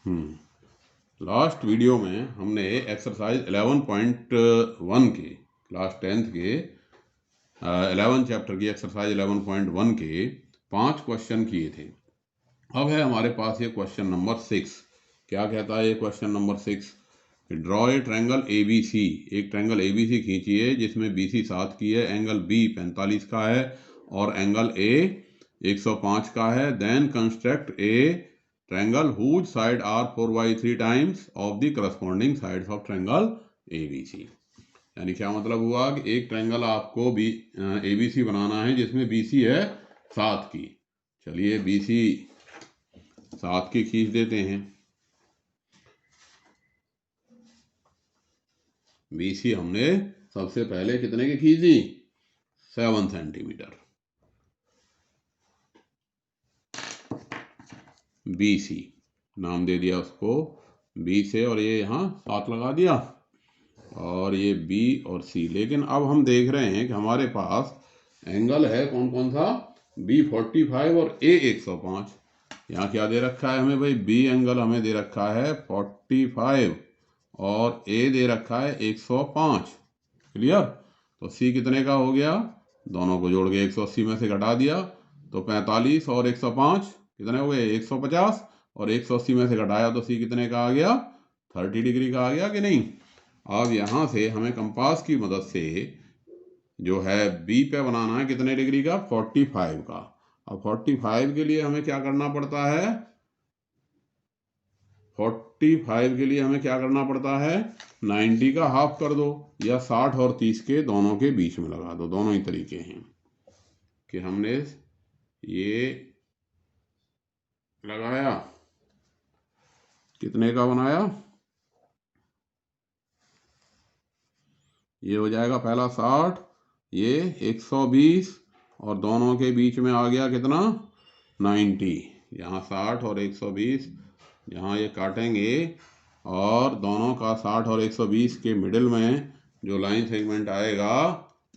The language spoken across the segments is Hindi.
लास्ट वीडियो में हमने एक्सरसाइज 11.1 के क्लास 10th के 11 चैप्टर की एक्सरसाइज 11.1 के 5 क्वेश्चन किए थे। अब है हमारे पास ये क्वेश्चन नंबर 6। क्या कहता है ये question number 6? Draw a triangle ABC। एक ट्रायंगल ABC खींचिए जिसमें BC 7 की है, एंगल B 45 का है और एंगल A 105 का है। Then construct a triangle whose side are 4/3 times of the corresponding sides of triangle ABC। यानी क्या मतलब हुआ कि एक ट्रायंगल आपको ABC बनाना है जिसमें BC है 7 की। चलिए BC 7 की खींच देते हैं। BC हमने सबसे पहले कितने की खींची? 7 सेंटीमीटर। BC नाम दे दिया उसको B से, और ये यहाँ 7 लगा दिया, और ये B और C। लेकिन अब हम देख रहे हैं कि हमारे पास एंगल है कौन कौन सा? B 45 और A 105। यहाँ क्या दे रखा है हमें भाई? B एंगल हमें दे रखा है 45 और A दे रखा है 105। क्लियर? तो C कितने का हो गया? दोनों को जोड़ के 180 में से घटा दिया तो 45 और 105 कितने हो गए? 150। और 180 में से घटाया तो C कितने का आ गया? 30 डिग्री का आ गया कि नहीं? अब यहाँ से हमें कंपास की मदद से जो है B पे बनाना है कितने डिग्री का? 45 का। अब 45 के लिए हमें क्या करना पड़ता है? 45 के लिए हमें क्या करना पड़ता है? 90 का हाफ कर दो, या 60 और 30 के दोनों के बीच में लगा दो। दोनों ही तरीके हैं कि हमने ये लगाया, कितने का बनाया? ये हो जाएगा पहला 60, ये 120, और दोनों के बीच में आ गया कितना? 90। यहाँ 60 और 120, यहाँ ये काटेंगे और दोनों का 60 और 120 के मिडिल में जो लाइन सेगमेंट आएगा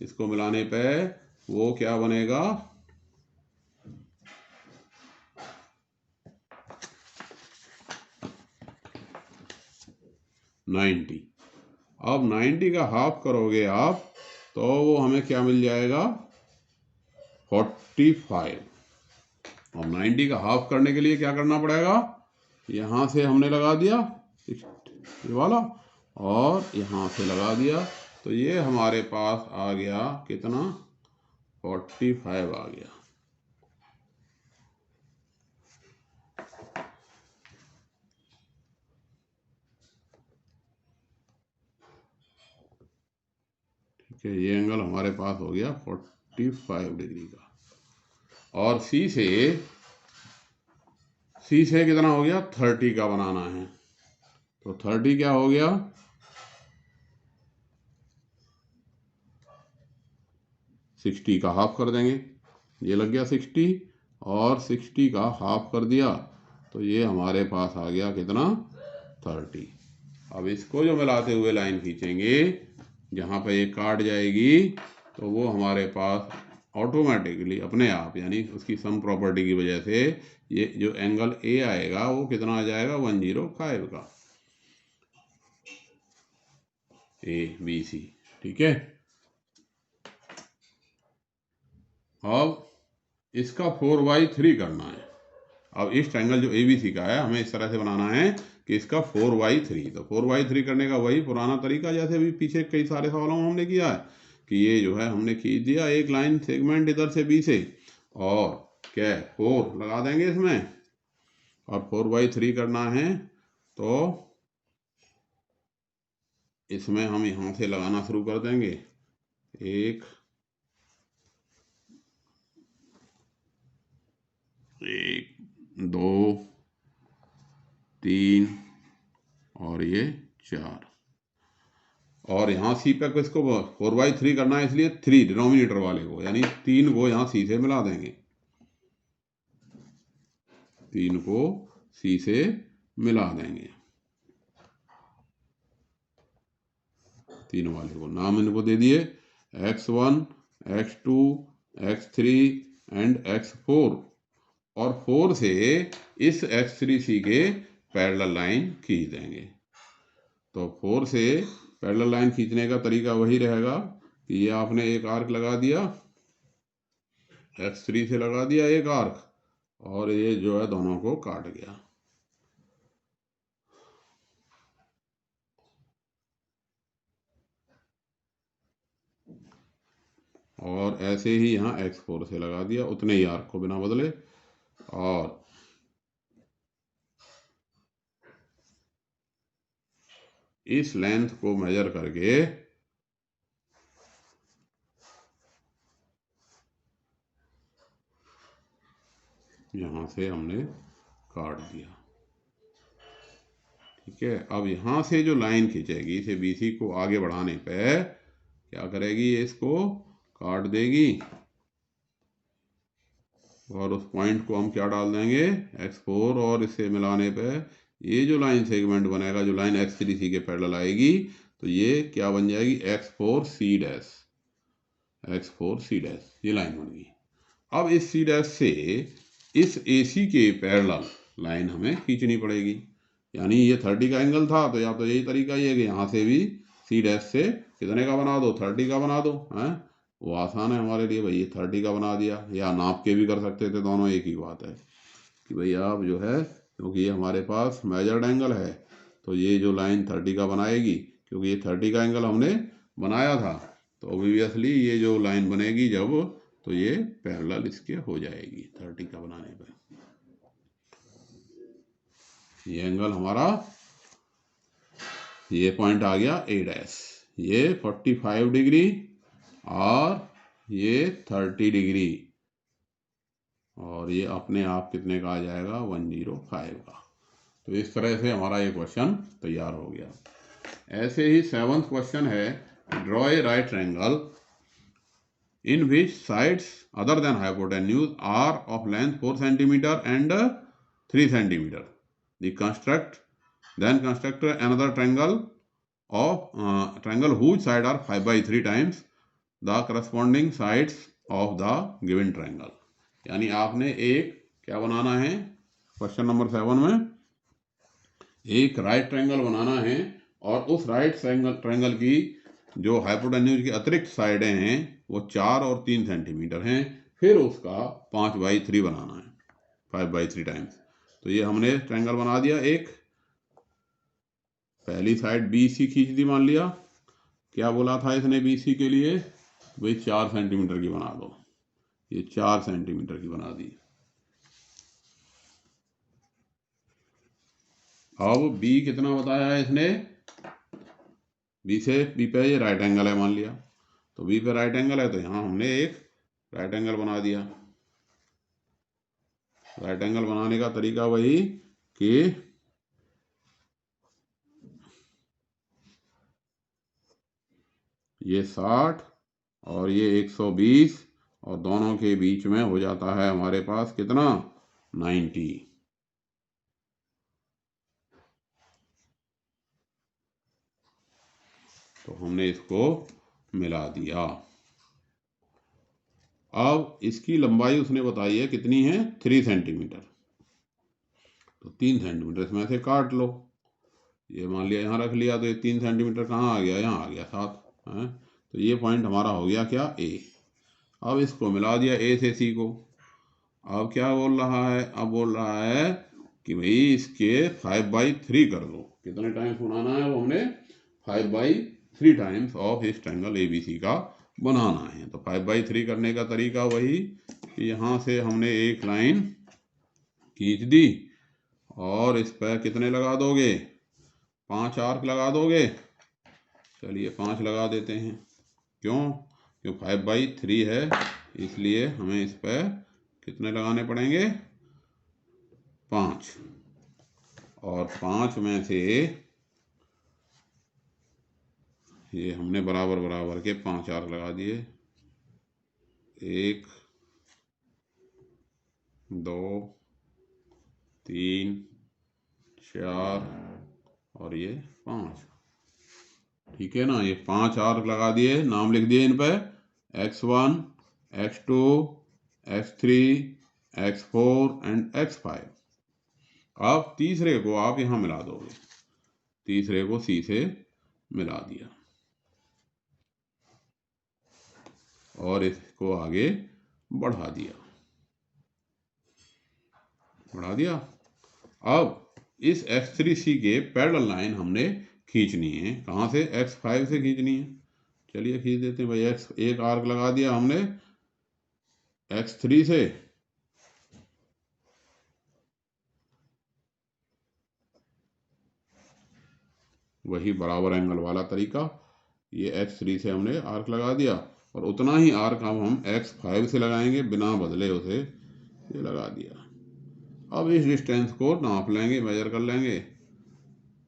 इसको मिलाने पे वो क्या बनेगा? 90। अब 90 का हाफ करोगे आप तो वो हमें क्या मिल जाएगा? 45। अब 90 का हाफ करने के लिए क्या करना पड़ेगा? यहाँ से हमने लगा दिया ये वाला, और यहाँ से लगा दिया, तो ये हमारे पास आ गया कितना? 45 आ गया। ठीक है, ये एंगल हमारे पास हो गया 45 डिग्री का। और C से कितना हो गया? 30 का बनाना है, तो 30 क्या हो गया? 60 का हाफ कर देंगे, ये लग गया 60, और 60 का हाफ कर दिया तो ये हमारे पास आ गया कितना? 30। अब इसको जो मिलाते हुए लाइन खींचेंगे जहाँ पे ये काट जाएगी तो वो हमारे पास ऑटोमेटिकली अपने आप, यानी उसकी सम प्रॉपर्टी की वजह से ये जो एंगल A आएगा वो कितना आ जाएगा? 105 का ABC। ठीक है, अब इसका 4/3 करना है। अब इस ट्रायंगल जो ABC का है हमें इस तरह से बनाना है कि इसका 4/3। तो 4/3 करने का वही पुराना तरीका जैसे अभी पीछे कई सारे सवालों में हमने किया है कि ये जो है हमने खींच दिया एक लाइन सेगमेंट इधर से B से, और क्या 4 लगा देंगे इसमें, और 4/3 करना है तो इसमें हम यहाँ से लगाना शुरू कर देंगे। 1 2 3 और ये 4, और यहाँ C पे किसको 4/3 करना है, इसलिए 3 डिनोमिनेटर वाले को, यानी 3 को यहाँ C से मिला देंगे। 3 को C से मिला देंगे, 3 वाले को नाम इनको दे दिए X1, X2, X3 and X4। और 4 से इस X3C के पैरेलल लाइन खींच देंगे। तो 4 से पैरेलल लाइन खींचने का तरीका वही रहेगा कि ये आपने एक आर्क लगा दिया, x3 से लगा दिया एक आर्क, और ये जो है दोनों को काट गया। और ऐसे ही यहाँ x4 से लगा दिया, उतने ही आर्क को बिना बदले, और इस लेंथ को मेजर करके यहाँ से हमने काट दिया। ठीक है, अब यहाँ से जो लाइन खींचेगी इसे BC को आगे बढ़ाने पे क्या करेगी, ये इसको काट देगी, और उस पॉइंट को हम क्या डाल देंगे, x4, और इससे मिलाने पे ये जो लाइन सेगमेंट बनेगा, जो लाइन x3C के पैरेलल आएगी, तो ये क्या बन जाएगी, x4C डैश, x4C डैश, ये लाइन बन गई। अब इस C डैश से इस AC के पैरेलल लाइन हमें खींचनी पड़ेगी। यानी ये 30 का एंगल था, तो या तो यही तरीका ही है कि यहाँ से भी C डैश से कितने का बना दो, 30 का बना दो, हैं, वो आसान है हमारे लिए भाई, ये 30 का बना दिया, या नाप के भी कर सकते थे, दोनों एक ही बात है कि भाई आप जो है, क्योंकि ये हमारे पास मेजर्ड एंगल है, तो ये जो लाइन 30 का बनाएगी, क्योंकि ये 30 का एंगल हमने बनाया था, तो ऑब्वियसली ये जो लाइन बनेगी जब, तो ये पैरेलल इसके हो जाएगी 30 का बनाने पर। ये एंगल हमारा, ये पॉइंट आ गया A डैश, ये 45 डिग्री और ये 30 डिग्री, और ये अपने आप कितने का आ जाएगा, 105 का। तो इस तरह से हमारा ये क्वेश्चन तैयार हो गया। ऐसे ही 7th क्वेश्चन है, draw a right triangle in which sides other than hypotenuse are of length 4 centimeter and 3 centimeter. Then construct another triangle whose side are 5/3 times the corresponding sides of the given triangle. यानी आपने एक क्या बनाना है, क्वेश्चन नंबर 7 में एक राइट ट्रायंगल बनाना है, और उस राइट ट्रायंगल की जो हाइपोटेन्यूज की अतिरिक्त साइडें हैं वो 4 और 3 सेंटीमीटर हैं, फिर उसका 5/3 बनाना है, 5/3 टाइम्स। तो ये हमने ट्रायंगल बना दिया एक, पहली साइड BC खींच दी, मान लिया, क्या बोला था इसने BC के लिए, भाई 4 सेंटीमीटर की बना दो, ये 4 सेंटीमीटर की बना दी। अब B कितना बताया है इसने, B पे ये राइट एंगल है मान लिया, तो B पे राइट एंगल है, तो यहाँ हमने एक राइट एंगल बना दिया। राइट एंगल बनाने का तरीका वही कि ये 60 और ये 120, और दोनों के बीच में हो जाता है हमारे पास कितना, 90। तो हमने इसको मिला दिया। अब इसकी लंबाई उसने बताई है कितनी है, 3 सेंटीमीटर, तो 3 सेंटीमीटर इसमें से काट लो, ये मान लिया यहाँ रख लिया, तो ये 3 सेंटीमीटर कहाँ आ गया, यहाँ आ गया 7 है, तो ये पॉइंट हमारा हो गया क्या, A। अब इसको मिला दिया A से C को। अब क्या बोल रहा है, अब बोल रहा है कि भाई इसके 5/3 कर दो, कितने टाइम्स बनाना है, वो हमने 5/3 टाइम्स ऑफ इस ट्रायंगल ABC का बनाना है। तो 5/3 करने का तरीका वही कि यहाँ से हमने एक लाइन खींच दी, और इस पर कितने लगा दोगे, 5 आर्क लगा दोगे। चलिए 5 लगा देते हैं, क्यों, 5/3 है, इसलिए हमें इस पर कितने लगाने पड़ेंगे, 5, और 5 में से ये हमने बराबर बराबर के 5 आर्क लगा दिए, 1 2 3 4 और ये 5, ठीक है ना। ये 5 आर्क लगा दिए, नाम लिख दिए इन पर, x1 x2 x3 x4 and x5। अब तीसरे को आप यहाँ मिला दोगे, तीसरे को सी से मिला दिया और इसको आगे बढ़ा दिया, बढ़ा दिया। अब इस x3c के पैरेलल लाइन हमने खींचनी है, कहाँ से? x5 से खींचनी है। चलिए खींच देते हैं भाई। एक आर्क लगा दिया हमने x3 से, वही बराबर एंगल वाला तरीका, ये x3 से हमने आर्क लगा दिया और उतना ही आर्क अब हम x5 से लगाएंगे, बिना बदले उसे ये लगा दिया। अब इस डिस्टेंस को नाप लेंगे, मेजर कर लेंगे।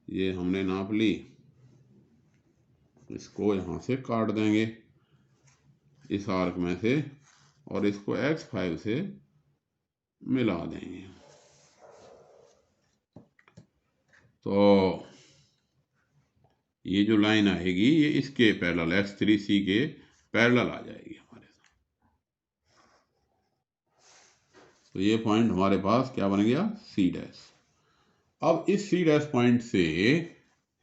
ये हमने नाप ली, इसको यहाँ से काट देंगे इस आर्क में से और इसको x5 से मिला देंगे। तो ये जो लाइन आएगी ये इसके पैरेलल x3c के पैरेलल आ जाएगी हमारे साथ। तो ये पॉइंट हमारे पास क्या बन गया? C dash. अब इस C डैश पॉइंट से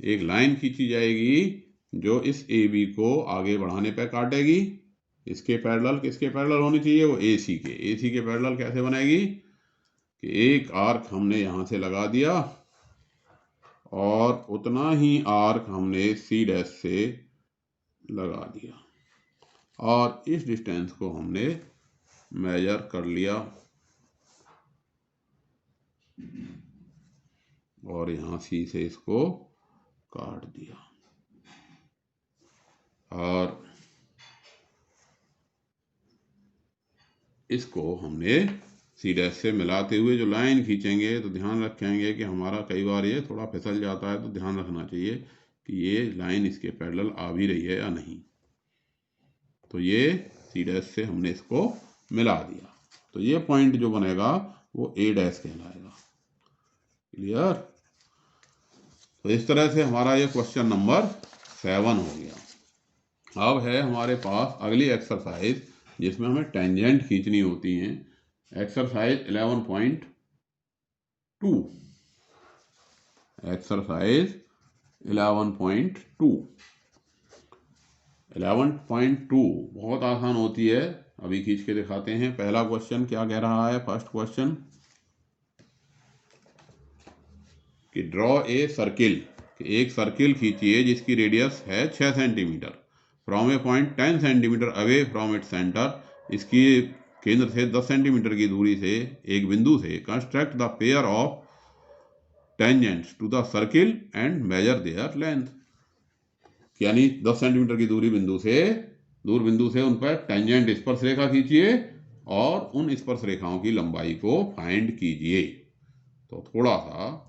एक लाइन खींची जाएगी जो इस AB को आगे बढ़ाने पे काटेगी। इसके पैरेलल, किसके पैरेलल होनी चाहिए? वो AC के। AC के पैरेलल कैसे बनेगी कि एक आर्क हमने यहाँ से लगा दिया और उतना ही आर्क हमने C डैश से लगा दिया और इस डिस्टेंस को हमने मेजर कर लिया और यहाँ C से इसको काट दिया और इसको हमने C डैश से मिलाते हुए जो लाइन खींचेंगे तो ध्यान रखेंगे कि हमारा कई बार ये थोड़ा फिसल जाता है, तो ध्यान रखना चाहिए कि ये लाइन इसके पैरेलल आ भी रही है या नहीं। तो ये C डैश से हमने इसको मिला दिया, तो ये पॉइंट जो बनेगा वो A डैश कहलाएगा। क्लियर? तो इस तरह से हमारा ये क्वेश्चन नंबर 7 हो गया। अब है हमारे पास अगली एक्सरसाइज जिसमें हमें टेंजेंट खींचनी होती हैं। Exercise 11.2, exercise 11.2। 11.2 बहुत आसान होती है, अभी खींच के दिखाते हैं। पहला क्वेश्चन क्या कह रहा है? फर्स्ट क्वेश्चन कि ड्रॉ ए सर्किल, एक सर्किल खींचिए जिसकी रेडियस है 6 centimetre, from a point 10 centimetre away from it centre. इसकी केंद्र से 10 सेंटीमीटर की दूरी से एक बिंदु से construct the pair of tangents to the circle and measure their length. यानी 10 सेंटीमीटर की दूर बिंदु से उन पर टेंजेंट स्पर्श रेखा खींचिए और उन स्पर्श रेखाओं की लंबाई को फाइंड कीजिए। तो थोड़ा सा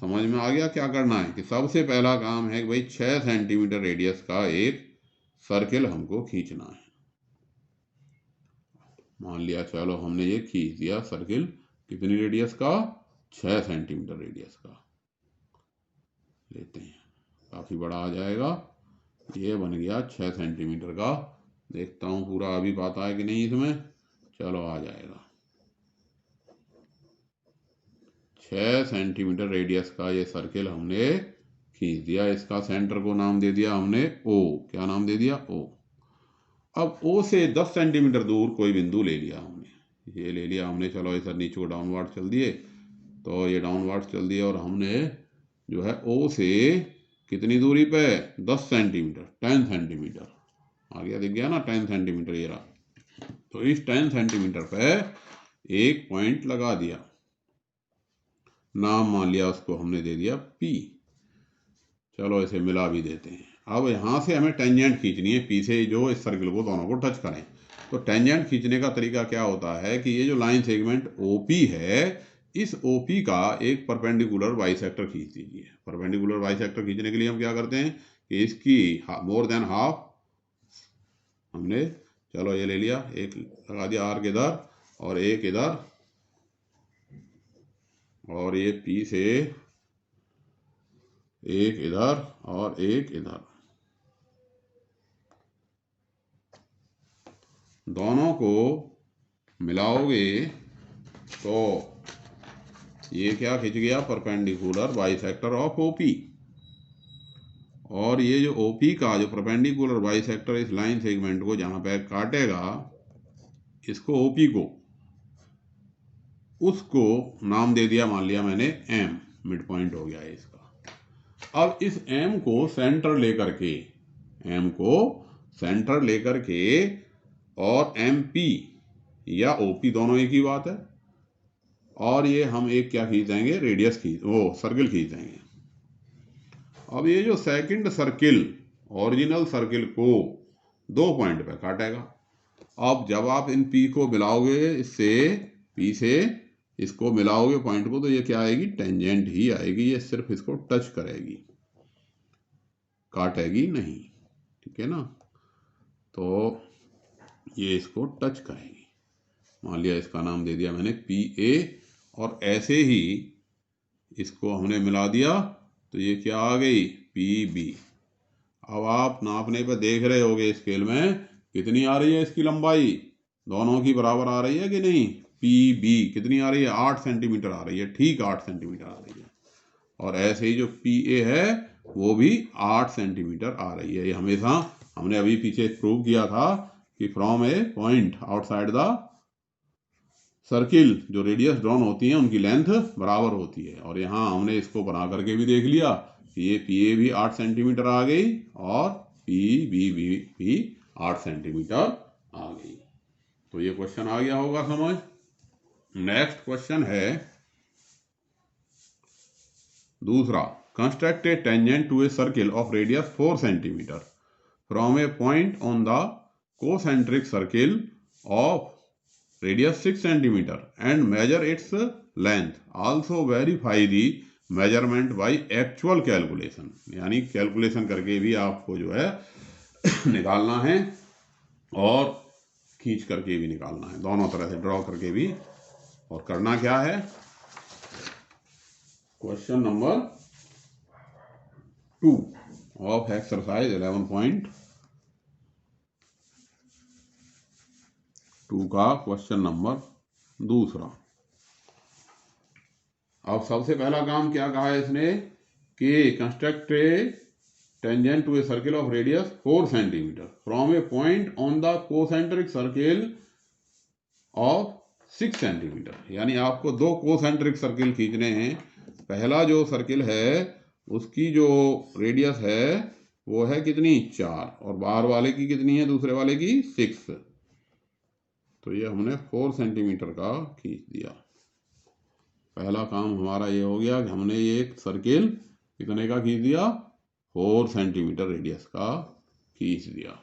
समझ में आ गया क्या करना है कि सबसे पहला काम है कि भाई 6 सेंटीमीटर रेडियस का एक सर्किल हमको खींचना है। मान लिया, चलो हमने ये खींच दिया सर्किल, कितनी रेडियस का? 6 सेंटीमीटर रेडियस का लेते हैं, काफ़ी बड़ा आ जाएगा। ये बन गया 6 सेंटीमीटर का। देखता हूँ पूरा अभी पाता है कि नहीं इसमें। चलो आ जाएगा। 6 सेंटीमीटर रेडियस का ये सर्किल हमने खींच दिया। इसका सेंटर को नाम दे दिया हमने O। क्या नाम दे दिया? O। अब O से 10 सेंटीमीटर दूर कोई बिंदु ले लिया हमने, ये ले लिया हमने। चलो इधर नीचे को डाउनवर्ड चल दिए, तो ये डाउनवर्ड चल दिया और हमने जो है O से कितनी दूरी पे? 10 सेंटीमीटर, 10 सेंटीमीटर आ गया, दिख गया ना 10 सेंटीमीटर ये रहा। तो इस 10 सेंटीमीटर पे एक पॉइंट लगा दिया, नाम मान लिया उसको हमने दे दिया P। चलो इसे मिला भी देते हैं। अब यहाँ से हमें टेंजेंट खींचनी है P से, जो इस सर्किल को दोनों को टच करें। तो टेंजेंट खींचने का तरीका क्या होता है कि ये जो लाइन सेगमेंट OP है, इस OP का एक परपेंडिकुलर बाइसेक्टर खींच दीजिए। परपेंडिकुलर बाइसेक्टर खींचने के लिए हम क्या करते हैं कि इसकी मोर देन हाफ हमने, चलो ये ले लिया, एक लगा दिया आर्क इधर और एक इधर, और ये P से एक इधर और एक इधर, दोनों को मिलाओगे तो ये क्या खिंच गया, परपेंडिकुलर बाइसेक्टर ऑफ ओपी। और ये जो ओपी का जो परपेंडिकुलर बाइसेक्टर इस लाइन सेगमेंट को जहां पे काटेगा, इसको ओपी को, उसको नाम दे दिया, मान लिया मैंने एम, मिड पॉइंट हो गया है इसका। अब इस एम को सेंटर लेकर के, एम को सेंटर लेकर के, और एम पी या ओपी दोनों एक ही बात है, और ये हम एक क्या खींच देंगे, रेडियस खींच, वो सर्किल खींच देंगे। अब ये जो सेकंड सर्किल ओरिजिनल सर्किल को 2 पॉइंट पे काटेगा। अब जब आप इन पी को मिलाओगे, इससे पी से इसको मिलाओगे पॉइंट को, तो ये क्या आएगी, टेंजेंट ही आएगी। ये सिर्फ इसको टच करेगी, काटेगी नहीं, ठीक है ना। तो ये इसको टच करेगी, मान लिया इसका नाम दे दिया मैंने पी ए, और ऐसे ही इसको हमने मिला दिया, तो ये क्या आ गई, पी बी। अब आप नापने पे देख रहे होगे स्केल में कितनी आ रही है इसकी लंबाई, दोनों की बराबर आ रही है कि नहीं। पी बी कितनी आ रही है, 8 सेंटीमीटर आ रही है, ठीक 8 सेंटीमीटर आ रही है। और ऐसे ही जो पी ए है वो भी 8 सेंटीमीटर आ रही है। ये हमेशा हमने अभी पीछे प्रूव किया था कि from a point outside the circle जो रेडियस ड्रॉन होती है उनकी लेंथ बराबर होती है। और यहाँ हमने इसको बना करके भी देख लिया कि ये पी ए भी 8 सेंटीमीटर आ गई और पी बी भी 8 सेंटीमीटर आ गई। तो ये क्वेश्चन आ गया होगा समझ। नेक्स्ट क्वेश्चन है दूसरा, construct a tangent to a circle of radius 4 centimetre from a point on the concentric circle of radius 6 centimeter and measure its length. Also verify the measurement by actual calculation. यानी कैलकुलेशन करके भी आपको जो है निकालना है और खींच करके भी निकालना है, दोनों तरह से ड्रॉ करके भी। और करना क्या है, क्वेश्चन नंबर 2 ऑफ एक्सरसाइज 11.2 का क्वेश्चन नंबर दूसरा। अब सबसे पहला काम क्या कहा है इसने कि construct a tangent to a circle of radius 4 centimetre from a point on the concentric circle of 6 centimetre. यानी आपको 2 कोसेंट्रिक सर्किल खींचने हैं। पहला जो सर्किल है उसकी जो रेडियस है वो है कितनी, 4, और बाहर वाले की कितनी है, दूसरे वाले की 6। तो ये हमने 4 सेंटीमीटर का खींच दिया। पहला काम हमारा ये हो गया कि हमने ये एक सर्किल कितने का खींच दिया, 4 सेंटीमीटर रेडियस का खींच दिया।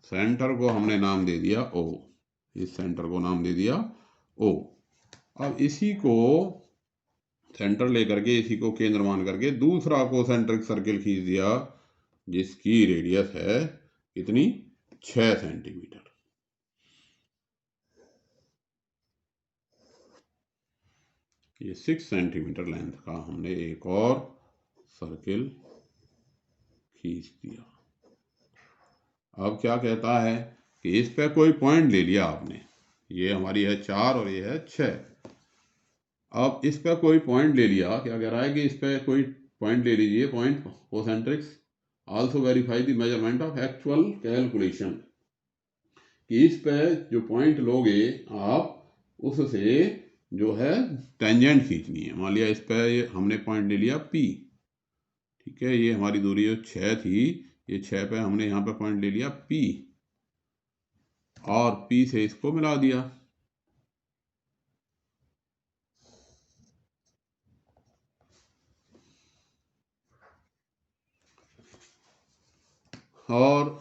सेंटर को हमने नाम दे दिया O, इस सेंटर को नाम दे दिया O। अब इसी को सेंटर लेकर के, इसी को केंद्र मान करके दूसरा कोसेंट्रिक सर्किल खींच दिया जिसकी रेडियस है कितनी, 6 सेंटीमीटर। ये 6 सेंटीमीटर लेंथ का हमने एक और सर्किल खींच दिया। अब क्या कहता है कि इस पे कोई पॉइंट ले लिया आपने, ये हमारी है 4 और ये है 6। अब इस पे कोई पॉइंट ले लिया, क्या कह रहा है कि इस पे कोई पॉइंट ले लीजिए, point concentrics. Also verify the measurement of actual calculation, कि इस पे जो पॉइंट लोगे आप उससे जो है टेंजेंट खींचनी है। मान लिया इस पे हमने पॉइंट ले लिया P, ठीक है, ये हमारी दूरी जो 6 थी, ये 6 पे हमने यहाँ पे पॉइंट ले लिया P, और P से इसको मिला दिया। और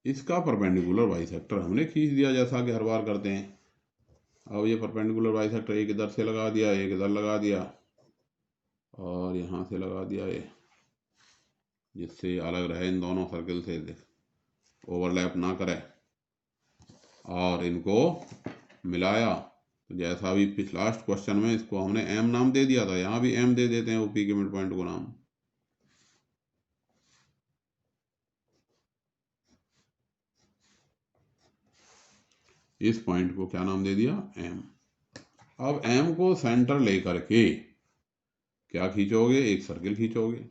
इसका परपेंडिकुलर बाइसेक्टर हमने खींच दिया, जैसा कि हर बार करते हैं। अब ये परपेंडिकुलर बाइसेक्टर एक इधर से लगा दिया, एक इधर लगा दिया, और यहाँ से लगा दिया ये, जिससे अलग रहे, इन दोनों सर्किल से ओवरलैप ना करे, और इनको मिलाया। तो जैसा भी लास्ट क्वेश्चन में इसको हमने M नाम दे दिया था, यहाँ भी M दे देते हैं ओपी के मिड पॉइंट को नाम। इस पॉइंट को क्या नाम दे दिया, एम। अब एम को सेंटर लेकर के क्या खींचोगे, एक सर्किल खींचोगे।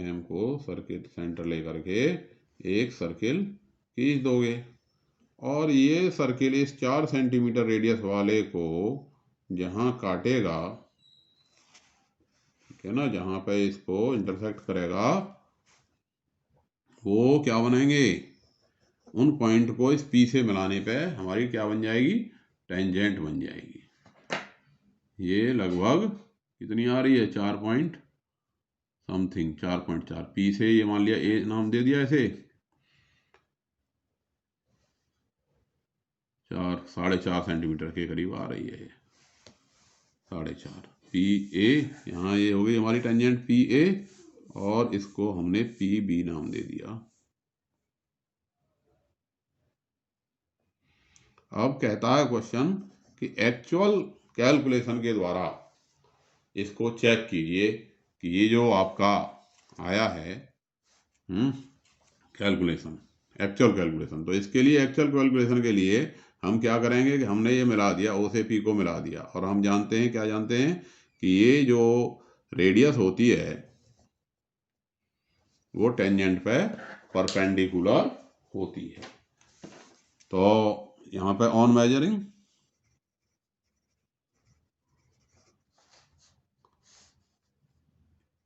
एम को सर्किल सेंटर लेकर के एक सर्किल खींच दोगे और ये सर्किल इस 4 सेंटीमीटर रेडियस वाले को जहां काटेगा, ठीक है ना, जहां पे इसको इंटरसेक्ट करेगा वो क्या बनेंगे, उन पॉइंट को इस पी से मिलाने पे हमारी क्या बन जाएगी, टेंजेंट बन जाएगी। ये लगभग कितनी आ रही है, 4 पॉइंट समथिंग, 4.4। पी से ये मान लिया ए नाम दे दिया ऐसे, 4.5 सेंटीमीटर के करीब आ रही है ये, 4.5 पी ए। यहाँ ये हो गई हमारी टेंजेंट पी ए और इसको हमने पी बी नाम दे दिया। अब कहता है क्वेश्चन कि एक्चुअल कैलकुलेशन के द्वारा इसको चेक कीजिए कि ये जो आपका आया है कैलकुलेशन, एक्चुअल कैलकुलेशन। तो इसके लिए एक्चुअल कैलकुलेशन के लिए हम क्या करेंगे कि हमने ये मिला दिया, ओ से पी को मिला दिया और हम जानते हैं, क्या जानते हैं कि ये जो रेडियस होती है वो टेंजेंट पे परपेंडिकुलर होती है। तो यहाँ पे ऑन मेजरिंग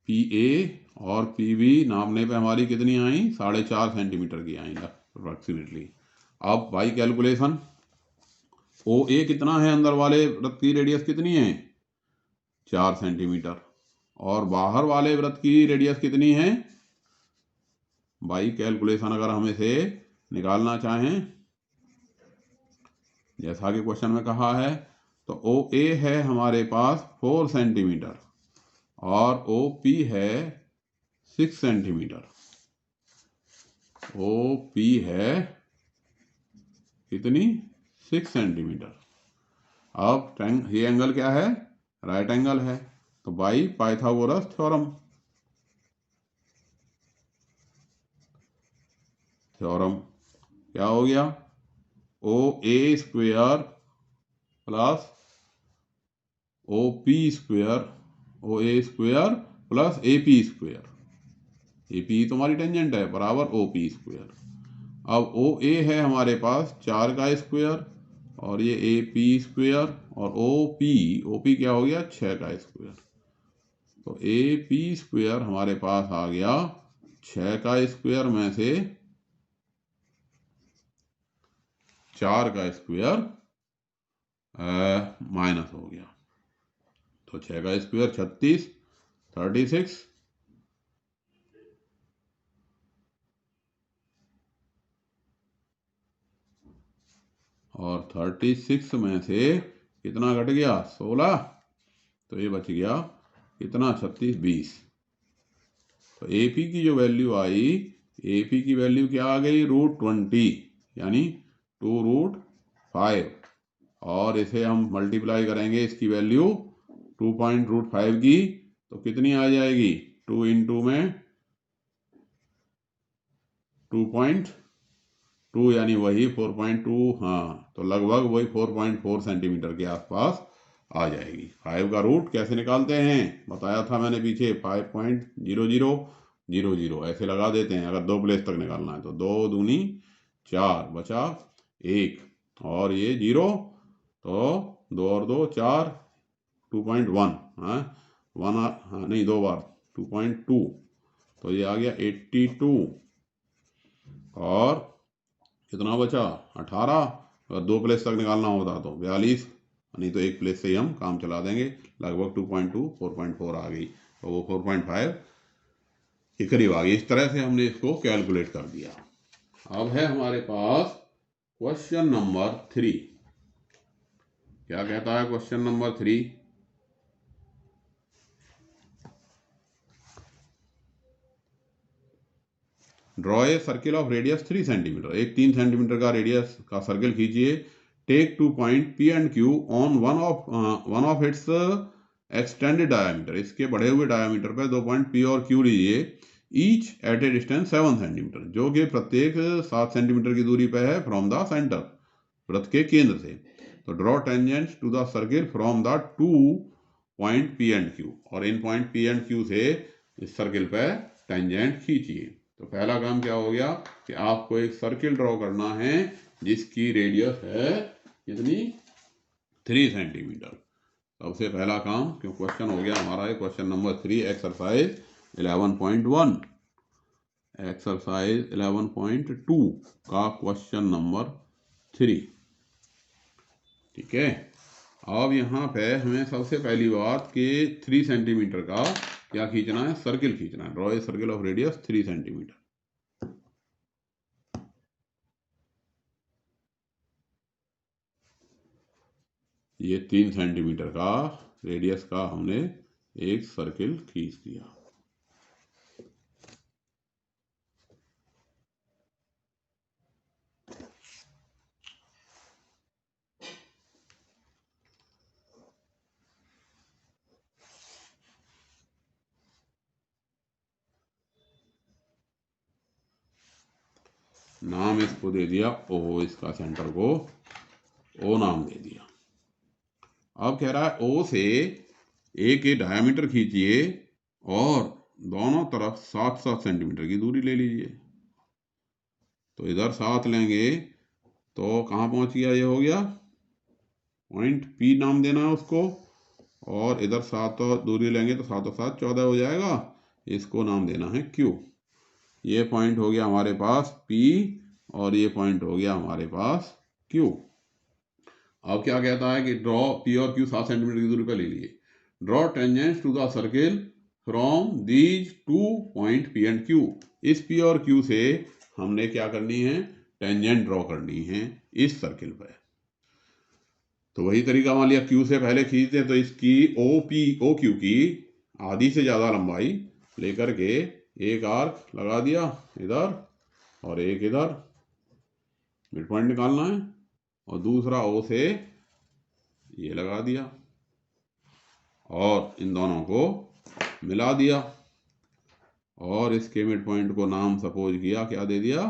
पी ए और पी बी नापने पे हमारी कितनी आई, 4.5 सेंटीमीटर की आई अप्रोक्सीमेटली। अब बाई कैलकुलेशन ओ ए कितना है, अंदर वाले वृत्त की रेडियस कितनी है, 4 सेंटीमीटर, और बाहर वाले वृत्त की रेडियस कितनी है, बाई कैलकुलेशन अगर हम इसे निकालना चाहें जैसा कि क्वेश्चन में कहा है, तो ओ ए है हमारे पास 4 सेंटीमीटर और ओ पी है 6 सेंटीमीटर। ओ पी है कितनी, 6 सेंटीमीटर। अब ये एंगल क्या है, राइट एंगल है, तो बाई पाइथागोरस थ्योरम क्या हो गया, O A square plus O P square, O A square plus A P square, A P तुम्हारी टेंजेंट है, बराबर ओ पी स्क्वेयर। अब ओ ए है हमारे पास 4 का स्क्वेयर और ये ए पी स्क्वेयर और ओ पी क्या हो गया, 6 का स्क्वेयर। तो ए पी स्क्वेयर हमारे पास आ गया 6 का स्क्वेयर में से 4 का स्क्वेयर माइनस हो गया, तो 6 का स्क्वेयर 36, 36 और 36 में से कितना घट गया, 16, तो ये बच गया कितना, 36, 20। तो AP की जो वैल्यू आई, AP की वैल्यू क्या आ गई, √20 यानी 2√5, और इसे हम मल्टीप्लाई करेंगे इसकी वैल्यू 2.5 की, तो कितनी आ जाएगी, 2 इंटू में 2.2 यानी वही 4.2, हाँ, तो लगभग वही 4.4 सेंटीमीटर के आसपास आ जाएगी। 5 का रूट कैसे निकालते हैं, बताया था मैंने पीछे, 5.0000 ऐसे लगा देते हैं अगर 2 प्लेस तक निकालना है, तो 2 दूनी 4 बचा 1 और ये 0, तो 2 और 2 4, 2.1, हाँ 1, हाँ नहीं 2 बार 2.2, तो ये आ गया 82 और कितना बचा, 18। अगर 2 प्लेस तक निकालना होता तो 42, नहीं तो 1 प्लेस से ही हम काम चला देंगे। लगभग 2.2, 4.4 आ गई, तो वो 4.5 के करीब आ गई। इस तरह से हमने इसको कैलकुलेट कर दिया। अब है हमारे पास क्वेश्चन नंबर 3। क्या कहता है question number 3, draw a circle of radius 3 centimetre. एक 3 सेंटीमीटर का रेडियस का सर्किल खींचिए। Take 2 point P and Q on one of its extended diameter. इसके बढ़े हुए डायमीटर पर 2 पॉइंट P और Q लीजिए। Each at a distance 7 centimetre, जो कि प्रत्येक 7 सेंटीमीटर की दूरी पर है फ्रॉम द सेंटर, वृत्त के केंद्र से। तो draw tangents to the circle from the 2 point P and Q, और इन पॉइंट पी एंड क्यू से इस सर्किल पर टेंजेंट खींचिए। तो पहला काम क्या हो गया कि आपको एक सर्किल ड्रॉ करना है जिसकी रेडियस है कितनी, 3 सेंटीमीटर। सबसे पहला काम, क्यों क्वेश्चन हो गया हमारा है क्वेश्चन नंबर 3, एक्सरसाइज 11.1, एक्सरसाइज 11.2 का क्वेश्चन नंबर 3। ठीक है, अब यहाँ पे हमें सबसे पहली बात कि 3 सेंटीमीटर का क्या खींचना है, सर्किल खींचना है। Draw a circle of radius 3 centimetre. ये 3 सेंटीमीटर का रेडियस का हमने एक सर्किल खींच दिया। नाम इसको दे दिया ओ, इसका सेंटर को ओ नाम दे दिया। अब कह रहा है ओ से ए के डायमीटर खींचिए और दोनों तरफ 7-7 सेंटीमीटर की दूरी ले लीजिए। तो इधर 7 लेंगे तो कहाँ पहुंच गया, ये हो गया पॉइंट पी नाम देना है उसको, और इधर 7 और दूरी लेंगे तो 7 और 7 14 हो जाएगा, इसको नाम देना है क्यू। ये पॉइंट हो गया हमारे पास P और ये पॉइंट हो गया हमारे पास Q। अब क्या कहता है कि ड्रॉ P और Q 7 सेंटीमीटर की दूरी पर ले लिए। Draw tangents to the circle from these 2 point P and Q। इस P और Q से हमने क्या करनी है, टेंजेंट ड्रॉ करनी है इस सर्किल पर। तो वही तरीका मान लिया, Q से पहले खींचते तो इसकी OQ की आधी से ज़्यादा लंबाई लेकर के एक आर्क लगा दिया इधर और एक इधर, मिड पॉइंट निकालना है, और दूसरा O से ये लगा दिया और इन दोनों को मिला दिया, और इसके मिड पॉइंट को नाम सपोज किया, क्या दे दिया,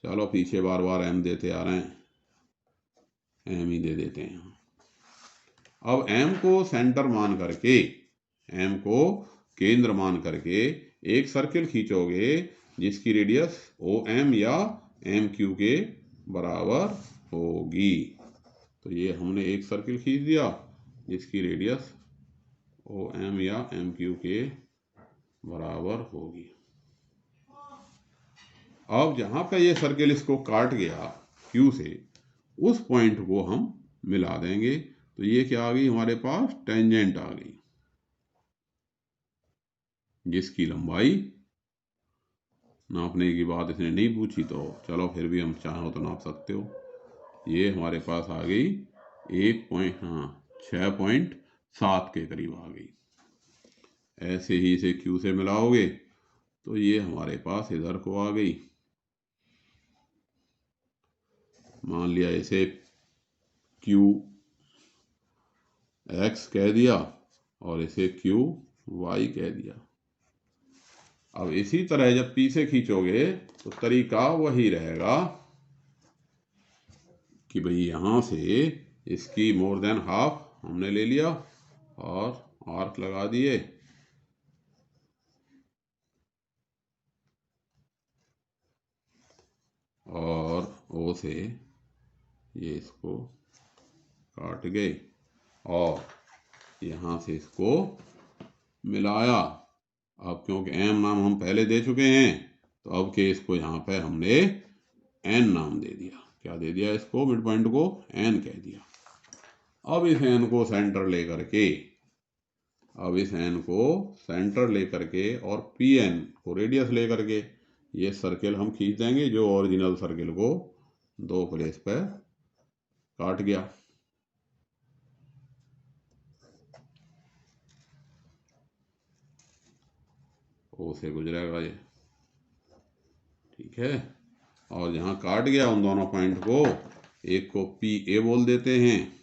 चलो पीछे बार बार M देते आ रहे हैं, M ही दे देते हैं। अब M को सेंटर मान करके, M को केंद्र मान करके एक सर्किल खींचोगे जिसकी रेडियस OM या MQ के बराबर होगी। तो ये हमने एक सर्किल खींच दिया जिसकी रेडियस OM या MQ के बराबर होगी। अब जहाँ पे ये सर्किल इसको काट गया Q से, उस पॉइंट को हम मिला देंगे। तो ये क्या आ गई हमारे पास, टेंजेंट आ गई, जिसकी लंबाई नापने की बात इसने नहीं पूछी, तो चलो फिर भी हम चाहो तो नाप सकते हो। ये हमारे पास आ गई 6.7 के करीब आ गई। ऐसे ही इसे Q से मिलाओगे तो ये हमारे पास इधर को आ गई। मान लिया इसे QX कह दिया और इसे QY कह दिया। अब इसी तरह जब P से खींचोगे तो तरीका वही रहेगा कि भाई यहाँ से इसकी मोर देन हाफ हमने ले लिया और आर्क लगा दिए, और O से ये इसको काट गए और यहाँ से इसको मिलाया। अब क्योंकि M नाम हम पहले दे चुके हैं तो अब के इसको यहाँ पे हमने N नाम दे दिया। क्या दे दिया इसको, मिड पॉइंट को N कह दिया। अब इस N को सेंटर लेकर के, अब इस N को सेंटर लेकर के और PN को रेडियस लेकर के ये सर्किल हम खींच देंगे जो ओरिजिनल सर्किल को दो प्लेस पर काट गया। O से गुजरेगा ये, ठीक है। और जहाँ काट गया उन दोनों पॉइंट को, एक को PA बोल देते हैं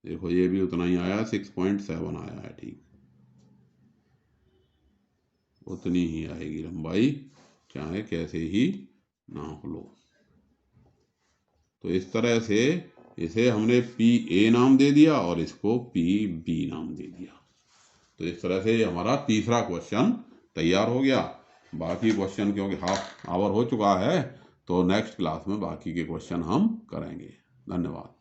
देखो ये भी उतना ही आया, 6.7 आया है, ठीक उतनी ही आएगी लंबाई, चाहे कैसे ही नाप लो। तो इस तरह से इसे हमने पी ए नाम दे दिया और इसको पी बी नाम दे दिया। तो इस तरह से ये हमारा तीसरा क्वेश्चन तैयार हो गया। बाकी क्वेश्चन क्योंकि हाफ आवर हो चुका है, तो नेक्स्ट क्लास में बाकी के क्वेश्चन हम करेंगे। धन्यवाद।